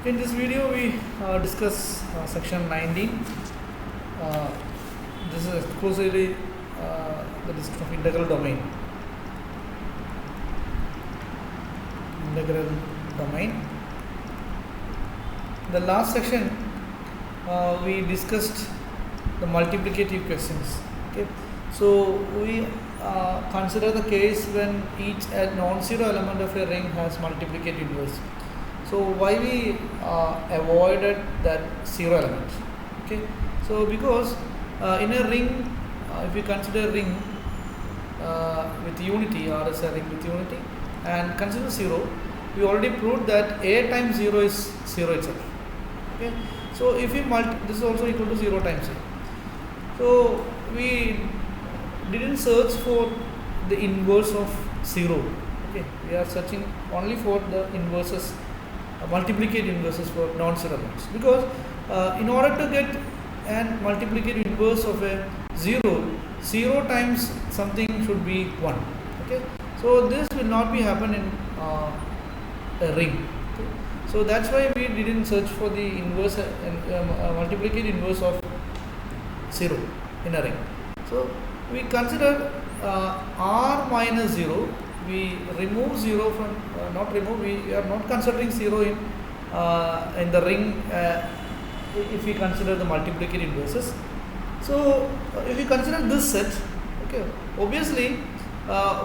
In this video, we discuss section 19. Uh, this is exclusively the discussion of integral domain. Integral domain. The last section, we discussed the multiplicative questions. Okay, so we consider the case when each non-zero element of a ring has multiplicative inverse. So why we avoided that zero element? Okay, so because in a ring, if we consider a ring with unity, or as a ring with unity, and consider zero, we already proved that a times 0 is 0 itself. Okay, so if we this is also equal to 0 times a. So we didn't search for the inverse of 0. Okay, we are searching only for the inverses, multiplicative inverses for non-zero elements, because in order to get an multiplicative inverse of a 0 times something should be 1. Okay, so this will not be happen in a ring. Okay, so that's why we didn't search for the inverse multiplicative inverse of 0 in a ring. So we consider r minus 0. We remove 0 from not remove. We are not considering 0 in the ring if we consider the multiplicative inverses. So if we consider this set, okay, obviously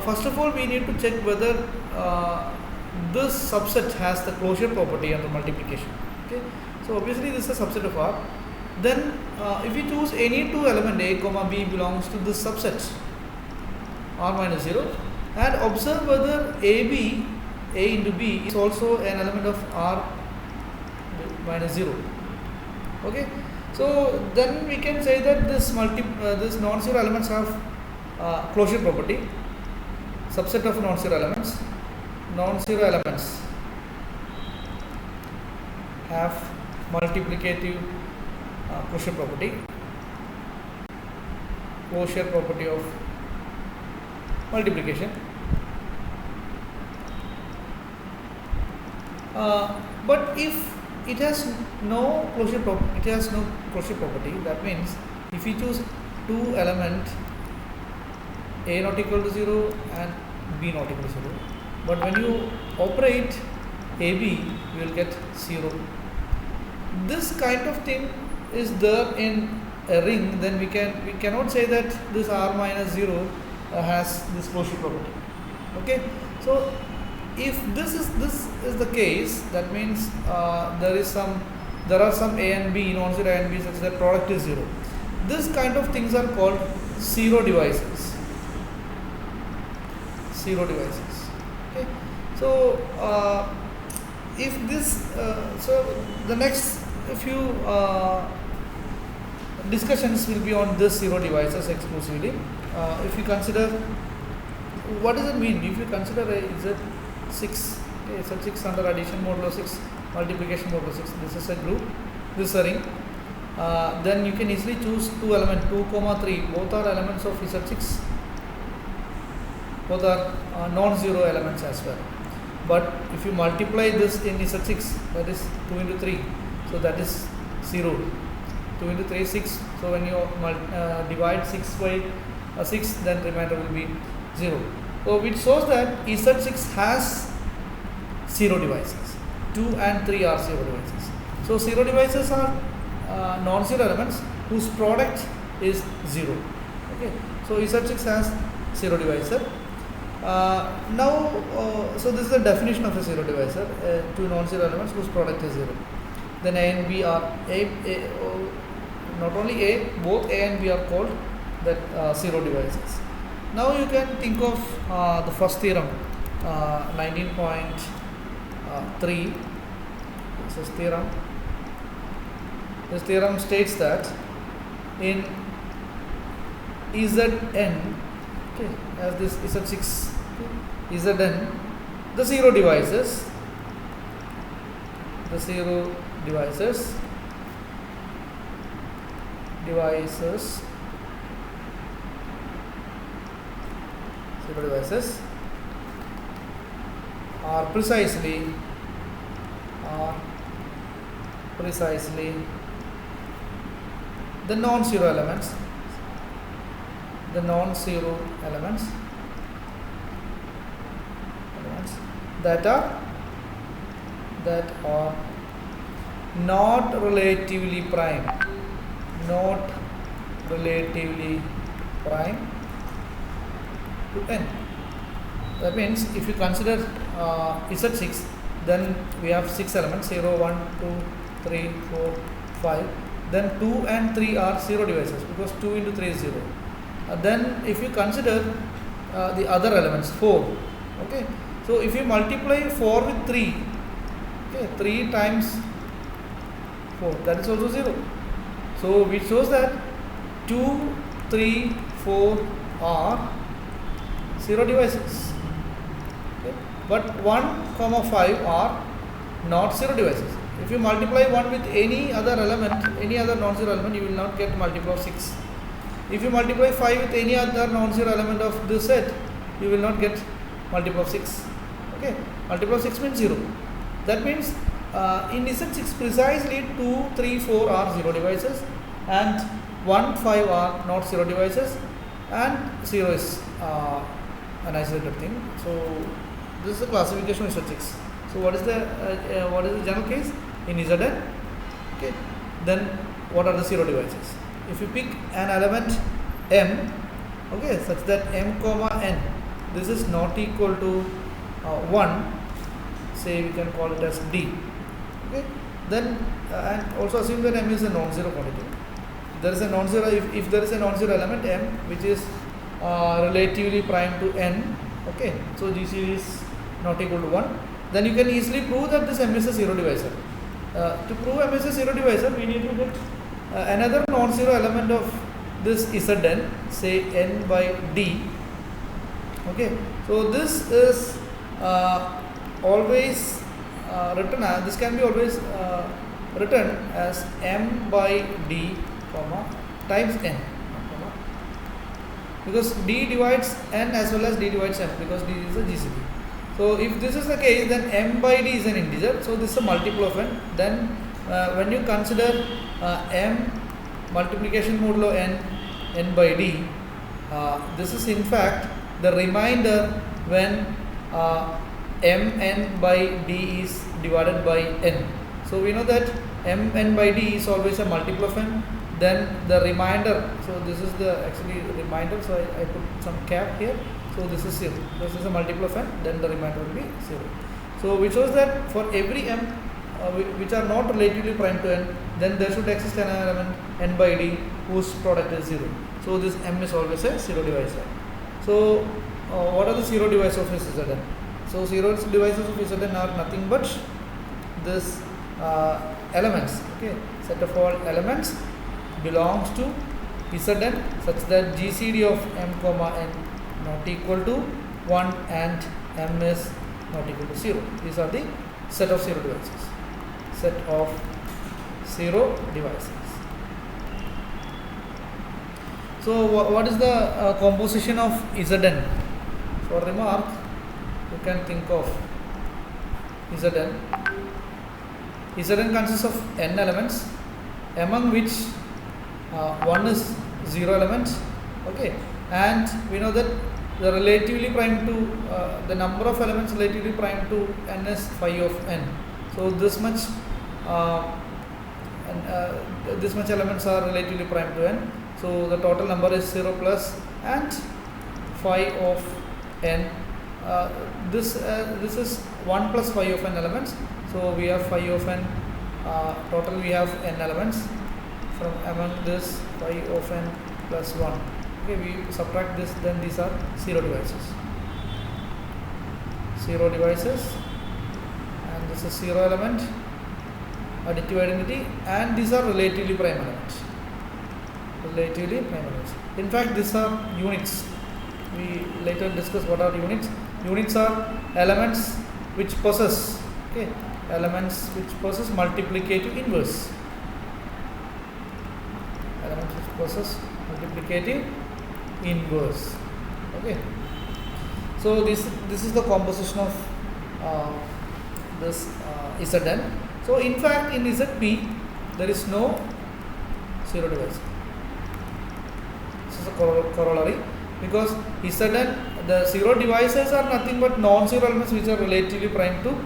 first of all we need to check whether this subset has the closure property under multiplication. Okay, so obviously this is a subset of R. Then if we choose any two element a comma b belongs to this subset r minus 0, and observe whether a into b is also an element of r minus 0. Okay, so then we can say that this non-zero elements have closure property. Subset of non-zero elements have multiplicative closure property of multiplication. But if it has no closure property, that means if we choose two element a not equal to 0 and b not equal to 0, but when you operate ab, you will get 0. This kind of thing is there in a ring, then we cannot say that this r minus 0 has this closure property. Okay, so if this is the case, that means there are some a and b, non-zero a and b, such that product is 0. This kind of things are called zero devices. Okay, so if this so the next few discussions will be on this zero devices exclusively. If you consider, what does it mean if you consider a Z6, okay, Z6 under addition modulo 6, multiplication modulo 6, this is a group, this is a ring, then you can easily choose two elements 2, 3, both are elements of Z6, both are non-zero elements as well. But if you multiply this in Z6, that is 2 into 3, so that is 0. 2 into 3 is 6, so when you divide 6 by 6, then remainder will be 0. So it shows that Z6 has 0 devices. 2 and 3 are 0 devices. So 0 devices are non-zero elements whose product is 0. Okay, so Z6 has 0 divisor. So this is the definition of a zero divisor: two non-zero elements whose product is 0. Then a and b are not only a, both a and b are called that zero devices. Now you can think of the first theorem, 19.3. This theorem. This theorem states that in Zn, okay, as this Z6, Zn, the zero devices are precisely precisely the non-zero elements that are not relatively prime to n. That means if you consider Z6, then we have 6 elements 0, 1, 2, 3, 4, 5. Then 2 and 3 are 0 devices because 2 into 3 is 0. Then if you consider the other elements 4, okay, so if you multiply 4 with 3, okay, 3 times 4, that is also 0. So which shows that 2, 3, 4 are 0 devices, okay, but 1, 5 are not 0 devices. If you multiply 1 with any other element, any other non-zero element, you will not get multiple of 6. If you multiply 5 with any other non-zero element of this set, you will not get multiple of 6. Okay, multiple of 6 means 0. That means in Z6 precisely 2, 3, 4 are 0 devices and 1, 5 are not 0 devices and 0 is an isolated thing. So this is the classification of Z6. So what is the general case in Zn? Okay, then what are the 0 devices? If you pick an element m, okay, such that m comma n, this is not equal to 1, say we can call it as d, okay, then and also assume that m is a non-zero quantity. There is a non-zero, if there is a non-zero element m which is relatively prime to n, okay, so GCD is not equal to 1, then you can easily prove that this m is a 0 divisor. To prove m is a 0 divisor, we need to get another non-zero element of this Zn, say n by d. Okay, so this is always written as, this can be always written as m by d comma times n, because d divides n as well as d divides m, because d is a GCD. So if this is the case, then m by d is an integer, so this is a multiple of n. Then when you consider m multiplication modulo n by d, this is in fact the remainder when mn by d is divided by n. So we know that mn by d is always a multiple of n. Then the remainder, so this is the actually remainder, so I put some cap here. So this is 0. This is a multiple of n, then the remainder will be 0. So which shows that for every m which are not relatively prime to n, then there should exist an element n by d whose product is 0. So this m is always a 0 divisor. So what are the 0 divisors of Zn? So 0 divisors of Zn are nothing but this elements, okay, set of all elements belongs to Zn such that GCD of m comma n not equal to 1 and m is not equal to 0. These are the set of 0 devices. Set of 0 devices. So what is the composition of Zn? For remark, you can think of Zn. Zn consists of n elements, among which one is 0 element, okay, and we know that the relatively prime to the number of elements relatively prime to n is phi of n. So this much elements are relatively prime to n. So the total number is 0 plus and phi of n. This is 1 plus phi of n elements. So we have phi of n. Total we have n elements. From among this phi of n plus 1. Okay, we subtract this, then these are 0 devices. 0 devices, and this is 0 element, additive identity, and these are relatively prime elements. Relatively prime elements. In fact, these are units. We later discuss what are units. Units are elements which possess, okay, elements which possess multiplicative inverse. Elements which possess multiplicative inverse. Okay. So this is the composition of this Zn. So in fact in ZP there is no zero divisor. This is a corollary, because Zn, the zero divisors are nothing but non-zero elements which are not relatively prime to n.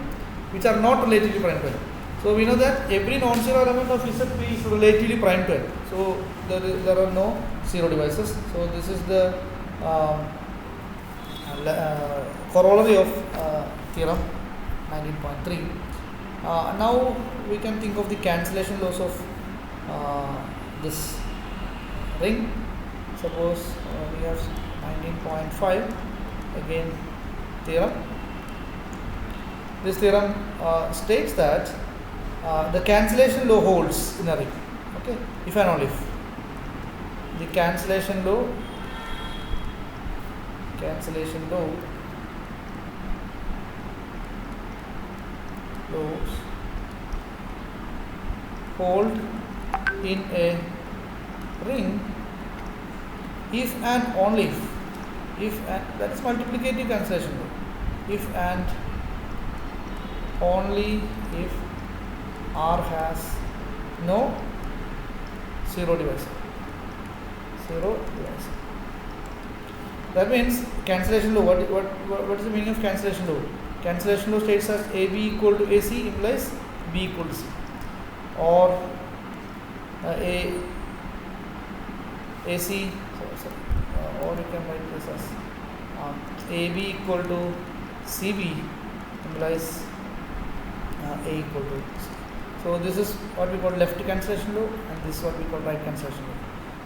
So we know that every non-zero element of ZP is relatively prime to n. So there are no zero divisors. So this is the corollary of theorem 19.3. Now we can think of the cancellation laws of this ring. Suppose we have 19.5 again theorem. This theorem states that the cancellation law holds in a ring. Okay, if and only if the cancellation law laws hold in a ring if and only if and, that is multiplicative cancellation law, if and only if R has no zero divisor. That means cancellation law. What is the meaning of cancellation law? Cancellation law states as AB equal to AC implies B equal to C, or AC, or you can write this as AB equal to CB implies A equal to C. So this is what we call left cancellation law, and this is what we call right cancellation law.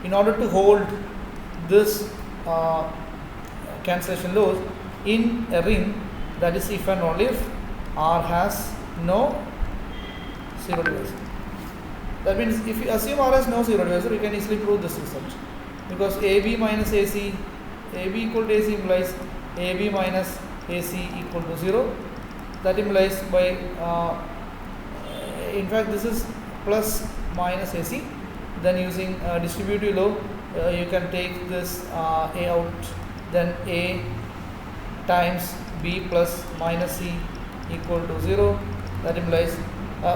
In order to hold this cancellation laws in a ring, that is if and only if R has no zero divisor. That means if you assume R has no zero divisor, we can easily prove this result, because AB minus AC, AB equal to AC implies AB minus AC equal to 0. That implies by in fact this is plus minus AC. Then using distributive law, you can take this A out, then A times B plus minus C equal to 0. That implies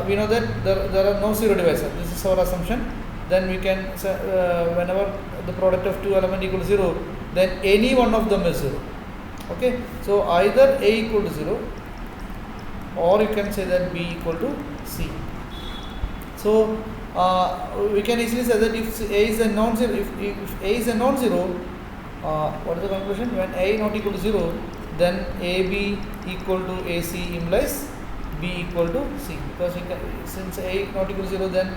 we know that there are no zero divisor. This is our assumption. Then we can whenever the product of two elements equal to 0, then any one of them is 0. Okay, so either A equal to 0, or you can say that B equal to C. So we can easily say that if A is a non-zero, if A is a non-zero, what is the conclusion? When A not equal to 0, then AB equal to AC implies B equal to C, because since A not equal to 0, then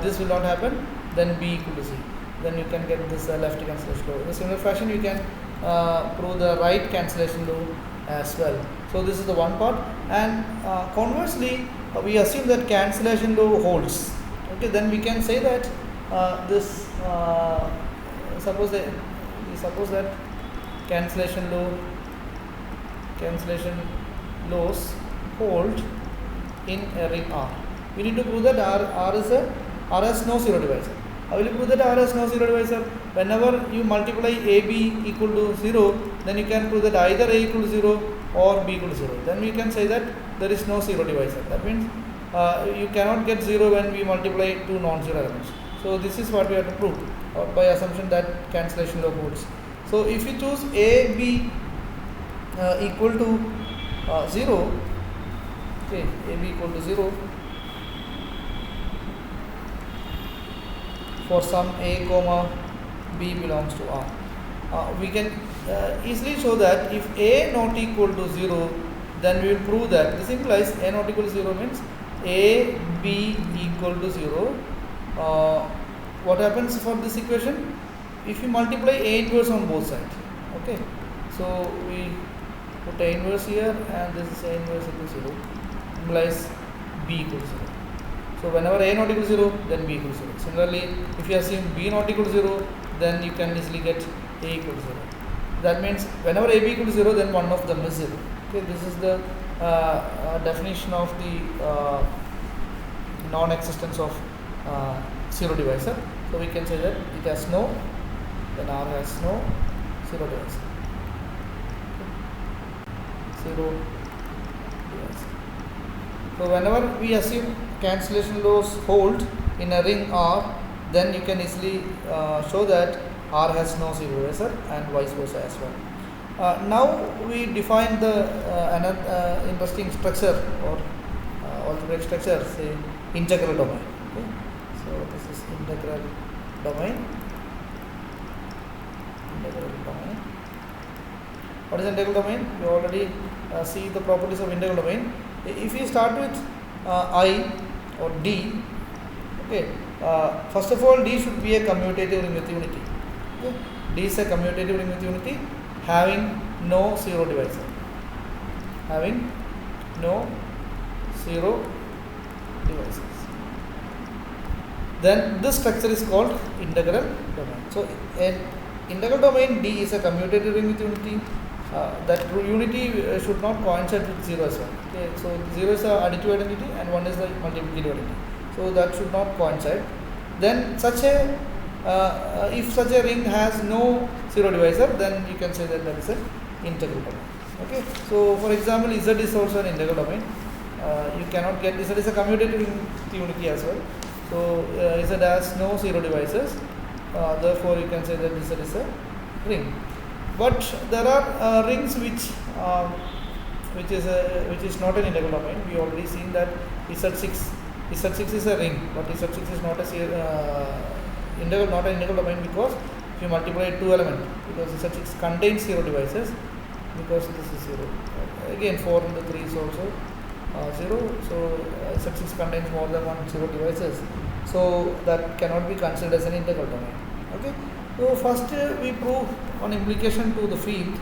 this will not happen, then B equal to C. Then you can get this left cancellation law. In a similar fashion, you can prove the right cancellation law as well. So this is the one part, and conversely, we assume that cancellation law holds. Okay, then we can say that this suppose that cancellation laws hold in a ring R. We need to prove that R has no zero divisor. How will you prove that R has no zero divisor? Whenever you multiply AB equal to 0, then you can prove that either A equal to 0 or B equal to 0. Then we can say that there is no zero divisor. That means you cannot get 0 when we multiply two non-zero elements. So this is what we have to prove by assumption that cancellation law holds. So if you choose A, B equal to 0, okay, AB equal to 0 for some A comma B belongs to R. We can easily show that if A not equal to 0, then we will prove that this implies A not equal to 0 means A, B equal to 0. What happens for this equation? If you multiply A inverse on both sides, okay, so we put A inverse here, and this is A inverse equal to 0, implies B equal to 0. So whenever A not equal to 0, then B equal to 0. Similarly, if you assume B not equal to 0, then you can easily get A equal to 0. That means whenever AB equal to 0, then one of them is 0. Okay, this is the definition of the non-existence of zero divisor. So we can say that it has no, then R has no zero divisor. Okay. Zero divisor. So whenever we assume cancellation laws hold in a ring R, then you can easily show that R has no zero divisor and vice versa as well. Now we define the another interesting structure or algebraic structure, say integral domain. Okay? So this is integral domain. Integral domain. What is integral domain? We already see the properties of integral domain. If you start with I or D, okay, first of all, D should be a commutative ring with unity. Okay? D is a commutative ring with unity having no zero divisor. Having no zero divisors. Then this structure is called integral domain. So an integral domain D is a commutative ring with unity. That unity should not coincide with 0 as well. Okay, so 0 is the additive identity and 1 is the multiplicative identity. So that should not coincide. Then such a if such a ring has no zero divisor, then you can say that that is an integral domain. Okay, so for example, Z is also an integral domain. You cannot get Z is a commutative ring with unity as well. So Z has no zero divisors. Therefore, you can say that Z is a ring. But there are rings which is not an integral domain. We already seen that Z6 is a ring, but Z6 is not a integral, not an integral domain, because if you multiply two elements, because Z6 contains zero divisors, because this is 0. Again, 4 into 3 is also 0. So Z6 contains more than one zero divisors. So that cannot be considered as an integral domain. Okay. So first we prove one implication to the field.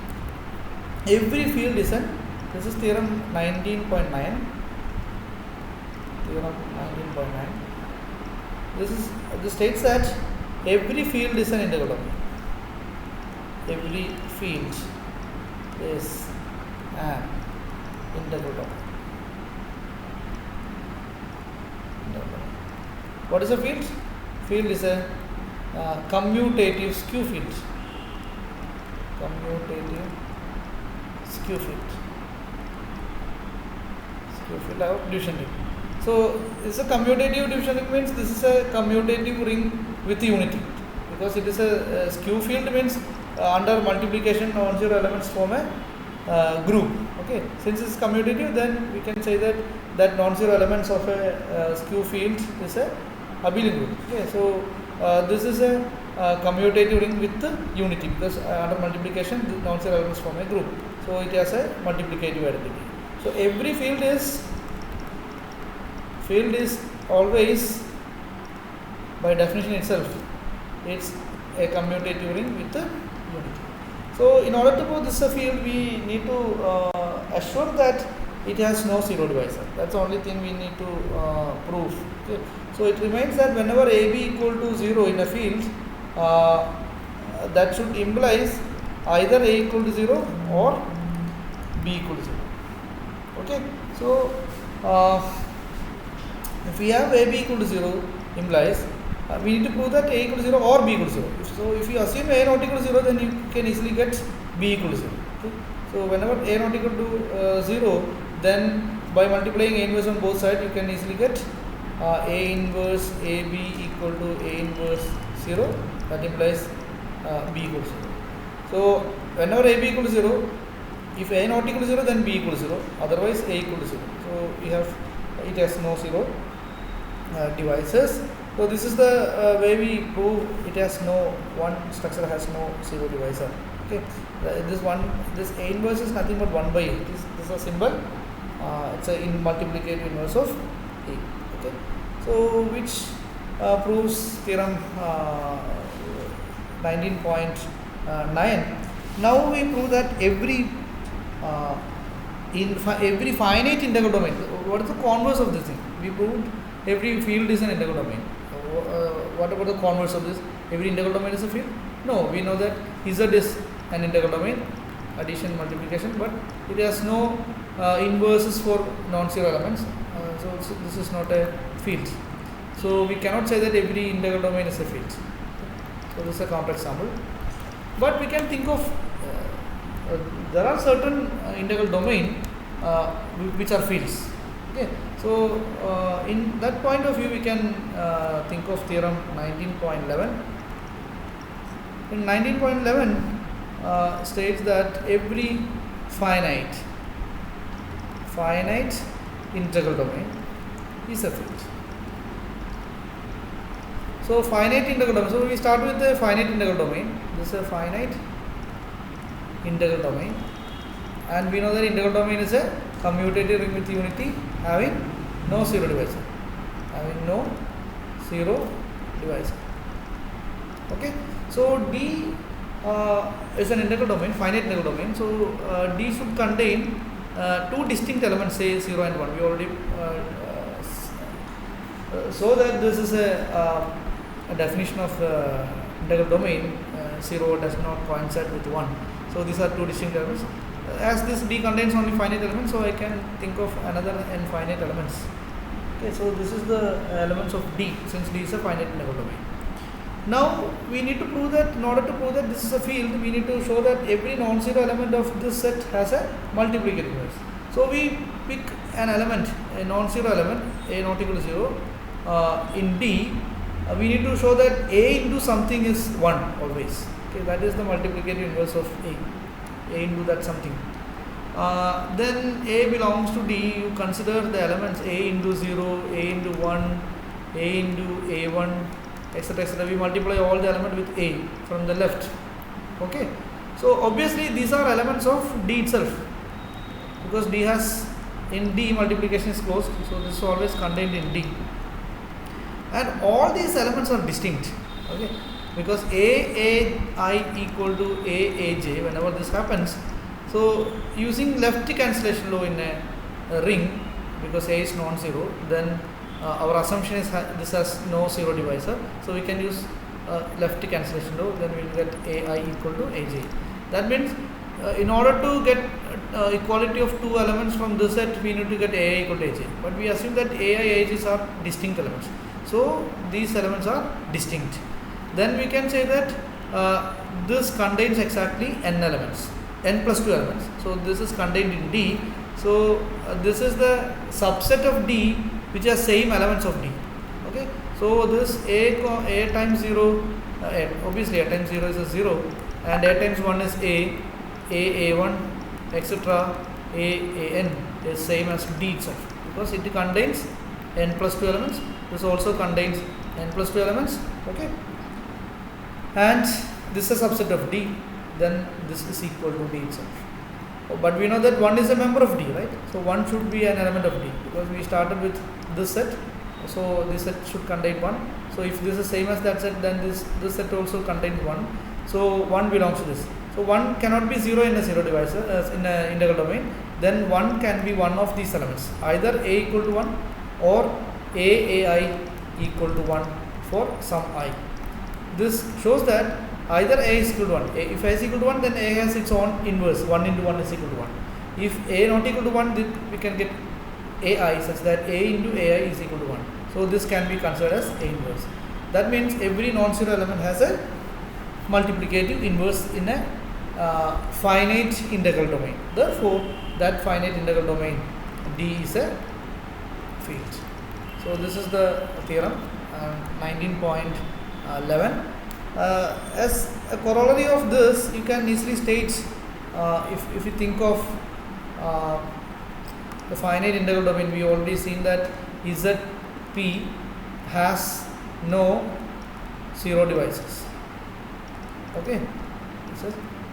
Every field is an, this is theorem 19.9. Theorem 19.9. This states that every field is an integral domain. Every field is an integral domain. What is a field? Field is a commutative skew field. Commutative skew field. Skew field of division ring. So this is a commutative division ring, means this is a commutative ring with unity, because it is a skew field, means under multiplication non-zero elements form a group. Okay, since it is commutative, then we can say that non-zero elements of a skew field is a abelian group. Okay, so this is a commutative ring with unity, because under multiplication the non-zero elements form a group. So it has a multiplicative identity. So every field is always, by definition itself, it's a commutative ring with unity. So in order to prove this a field, we need to assure that it has no zero divisor. That's the only thing we need to prove. Okay. So it remains that whenever AB equal to 0 in a field, that should implies either A equal to 0 or B equal to 0. Okay. So if we have AB equal to 0, implies we need to prove that A equal to 0 or B equal to 0. So if you assume A not equal to 0, then you can easily get B equal to 0. Okay. So whenever A not equal to 0, then by multiplying A inverse on both sides, you can easily get A inverse AB equal to A inverse 0. That implies B equal to 0. So whenever AB equal to 0, if A not equal to 0, then B equal to 0. Otherwise A equal to 0. So we have, it has no zero divisors. So this is the way we prove it has no, one structure has no zero divisor. Okay, this A inverse is nothing but 1 by A. This is a symbol. It's a multiplicative inverse of A. Okay, so which proves theorem 19.9. Now we prove that every finite integral domain. What is the converse of this thing? We proved every field is an integral domain. What about the converse of this? Every integral domain is a field? No, we know that Z is an integral domain, addition, multiplication, but it has no inverses for non-zero elements. So this is not a field. So we cannot say that every integral domain is a field. So this is a complex sample. But we can think of there are certain integral domain which are fields. Okay, So in that point of view, we can think of theorem 19.11. In 19.11 states that every finite integral domain is a field. So finite integral domain. So we start with the finite integral domain. This is a finite integral domain, and we know that integral domain is a commutative ring with unity having no zero divisor. Okay. So D is an integral domain, finite integral domain. So D should contain two distinct elements, say 0 and 1. We already so that this is a definition of integral domain. 0 does not coincide with 1. So these are two distinct elements. As this D contains only finite elements, so I can think of another n finite elements. Okay, so this is the elements of D, since D is a finite integral domain. Now we need to prove that, in order to prove that this is a field, we need to show that every non-zero element of this set has a multiplicative inverse. So we pick an element, a non-zero element, a not equal to 0 in D. We need to show that A into something is 1 always. Okay, that is the multiplicative inverse of A into that something. Then A belongs to D. You consider the elements A into 0, A into 1, A into A1, etc., etc. We multiply all the elements with A from the left. Okay, so obviously these are elements of D itself, because D has, in D multiplication is closed, so this is always contained in D, and all these elements are distinct. Okay, because AAI equal to AAJ, whenever this happens, so using left cancellation law in a ring, because A is non-zero, then our assumption is this has no zero divisor, so we can use left cancellation law, then we will get AI equal to AJ. That means in order to get equality of two elements from this set, we need to get AI equal to AJ, but we assume that AI AJs are distinct elements, so these elements are distinct. Then we can say that this contains exactly n elements, n plus 2 elements, so this is contained in D. So this is the subset of D which has same elements of D. Okay, so this A times 0, obviously A times 0 is a 0, and A times 1 is A1, etc. A n is same as D itself, because it contains n plus 2 elements. This also contains n plus 2 elements. Okay, and this is a subset of D, then this is equal to D itself. But we know that 1 is a member of D, right? So 1 should be an element of D, because we started with this set, so this set should contain 1. So if this is same as that set, then this set also contains 1. So 1 belongs to this. So 1 cannot be 0 in a zero divisor, in an integral domain. Then 1 can be one of these elements, either A equal to 1 or AAI equal to 1 for some I. This shows that either A is equal to 1. If A is equal to 1, then A has its own inverse, 1 into 1 is equal to 1. If A not equal to 1, then we can get AI such that A into AI is equal to 1. So this can be considered as A inverse. That means every non-zero element has a multiplicative inverse in a finite integral domain. Therefore, that finite integral domain D is a field. So this is the theorem 19.11. As a corollary of this, you can easily state, if you think of the finite integral domain, we already seen that ZP has no zero divisors. Okay,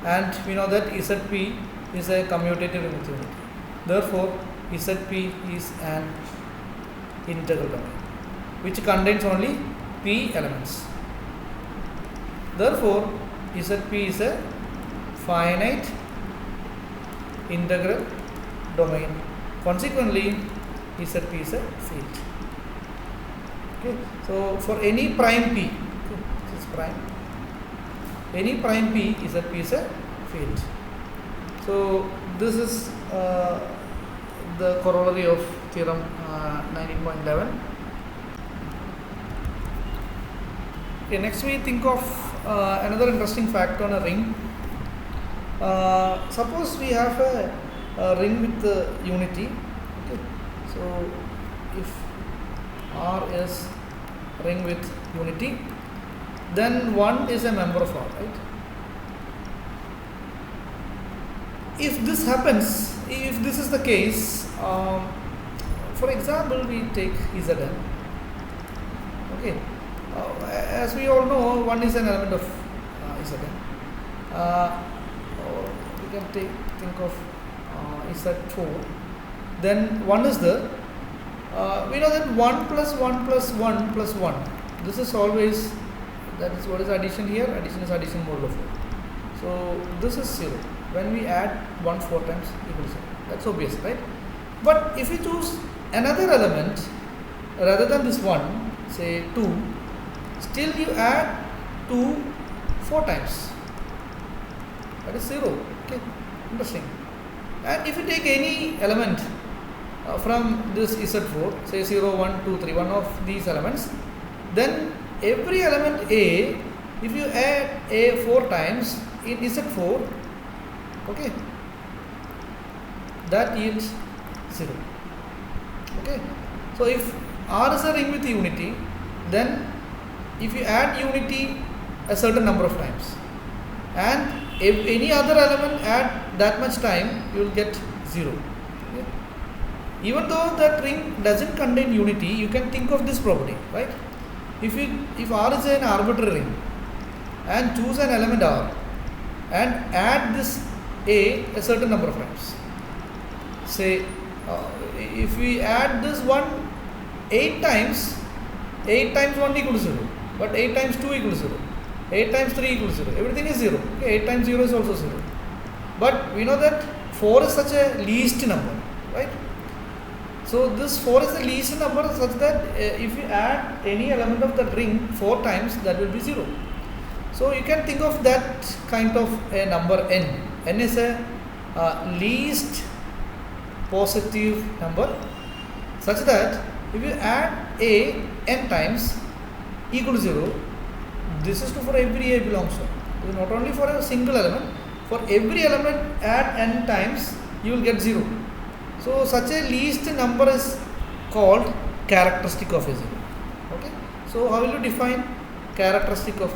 and we know that ZP is a commutative ring with unity. Therefore, ZP is an integral domain which contains only P elements. Therefore, ZP is a finite integral domain. Consequently, ZP is a field. Okay. So for any prime P, okay, this is prime. Any prime P, ZP is a field. So this is the corollary of theorem 19.11. Okay, next we think of another interesting fact on a ring. Suppose we have a ring with unity. Okay, so if R is ring with unity, then 1 is a member of R, right? If this happens, if this is the case, for example, we take Zn. Okay, as we all know, 1 is an element of Zn. We can think of Z4. Then 1 is there. We know that 1 plus 1 plus 1 plus 1. This is always, that is what is addition here. Addition is addition modulo 4. So this is 0. When we add 1 4 times equals 0. That's obvious, right? But if we choose another element rather than this 1, say 2, still you add 2 4 times. That is 0. Okay, interesting. And if you take any element from this Z4, say 0, 1, 2, 3, one of these elements, then every element A, if you add A 4 times in Z4, okay, that yields 0. Okay, so if R is a ring with unity, then if you add unity a certain number of times, and if any other element add that much time, you will get 0. Okay? Even though that ring doesn't contain unity, you can think of this property, right? If R is an arbitrary ring and choose an element R and add this A a certain number of times, say if we add this one 8 times, 8 times 1 equals 0, but 8 times 2 equals 0, 8 times 3 equals 0, everything is 0. Okay, 8 times 0 is also 0. But we know that 4 is such a least number, right? So this 4 is the least number such that if you add any element of that ring 4 times, that will be 0. So you can think of that kind of a number n. N is a least positive number such that if you add A n times equal to 0, this is true for every A belongs to. It is not only for a single element, for every element add n times you will get 0. So such a least number is called characteristic of a 0. Okay. So how will you define characteristic of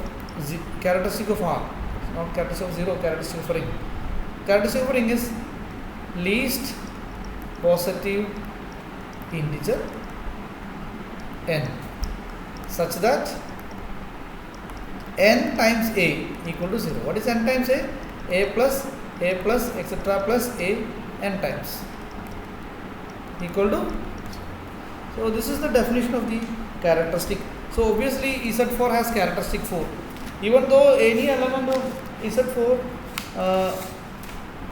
R? Not characteristic of 0, characteristic of a ring. Characteristic of a ring is least positive integer n such that n times A equal to 0. What is n times A? A plus etc. plus A n times equal to. So this is the definition of the characteristic. So obviously Z4 has characteristic 4. Even though any element of Z4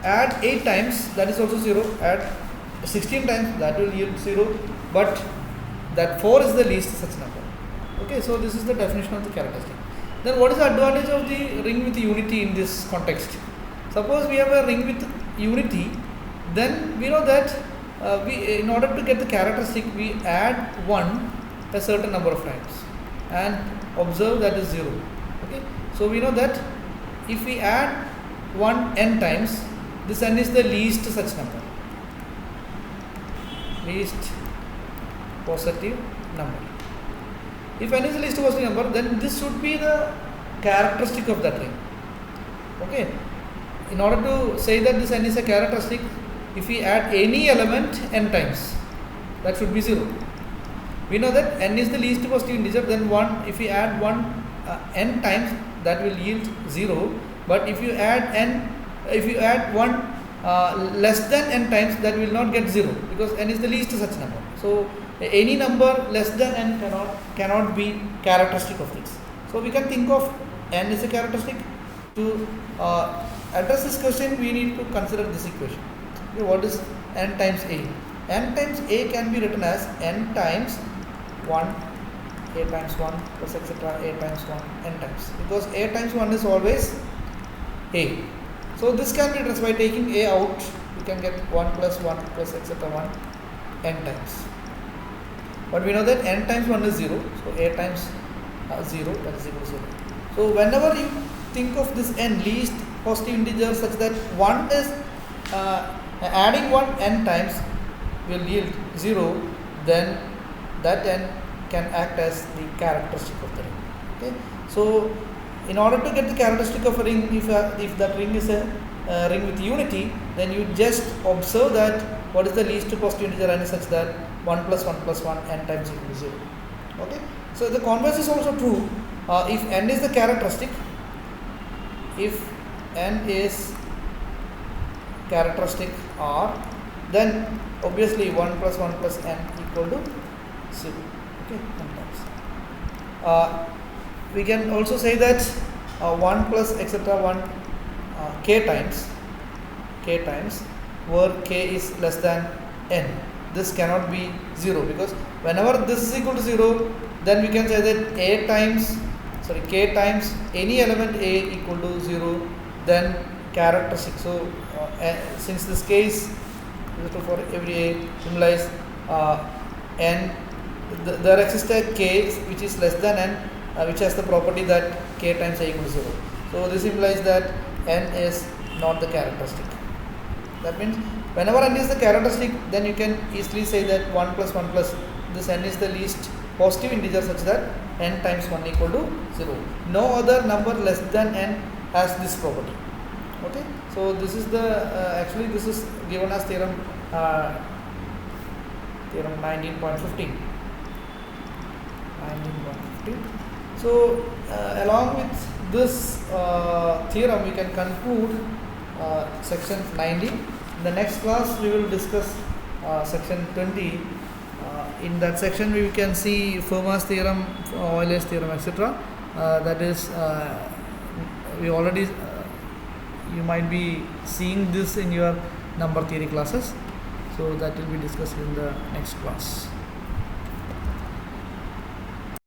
add 8 times, that is also 0. Add 16 times, that will yield 0. But that 4 is the least such number. Okay, so this is the definition of the characteristic. Then what is the advantage of the ring with unity in this context? Suppose we have a ring with unity, then we know that in order to get the characteristic, we add 1 a certain number of times and observe that is 0. Okay, so we know that if we add 1 n times, this n is the least such number, least positive number. If n is the least positive number, then this should be the characteristic of that ring. Okay, in order to say that this n is a characteristic, if we add any element n times, that should be 0. We know that n is the least positive integer, then 1, if we add 1 n times, that will yield 0. But if you add 1 less than n times, that will not get 0 because n is the least such number. So any number less than n cannot be characteristic of this. So we can think of n as a characteristic. To address this question, we need to consider this equation. Okay, what is n times A? N times A can be written as n times 1, A times 1 plus etc. A times 1 n times, because A times 1 is always A. So this can be addressed by taking A out. You can get 1 plus 1 plus etc. 1 n times. But we know that n times 1 is 0. So A times 0, that is equal to 0. So whenever you think of this n, least positive integer such that 1 is adding 1 n times will yield 0, then that n can act as the characteristic of the ring. Okay, so in order to get the characteristic of a ring, if that ring is a ring with unity, then you just observe that what is the least positive integer n such that 1 plus 1 plus 1 n times equal to 0. Okay, so the converse is also true. If n is the characteristic, if n is characteristic R, then obviously 1 plus 1 plus n equal to 0. Okay, n times. We can also say that 1 plus etc. 1 k times where k is less than n. This cannot be 0, because whenever this is equal to 0, then we can say that k times any element a equal to 0, then characteristic. So since this case for every a implies n, there exists a k which is less than n, which has the property that k times a equal to 0. So this implies that n is not the characteristic. That means whenever n is the characteristic, then you can easily say that 1 plus 1 plus this n is the least positive integer such that n times 1 equal to 0. No other number less than n has this property. Okay, so this is the actually this is given as theorem 19.15. So along with this theorem, we can conclude section 19. In the next class, we will discuss section 20. In that section, we can see Fermat's theorem, Euler's theorem, etc. That is, we already you might be seeing this in your number theory classes. So that will be discussed in the next class.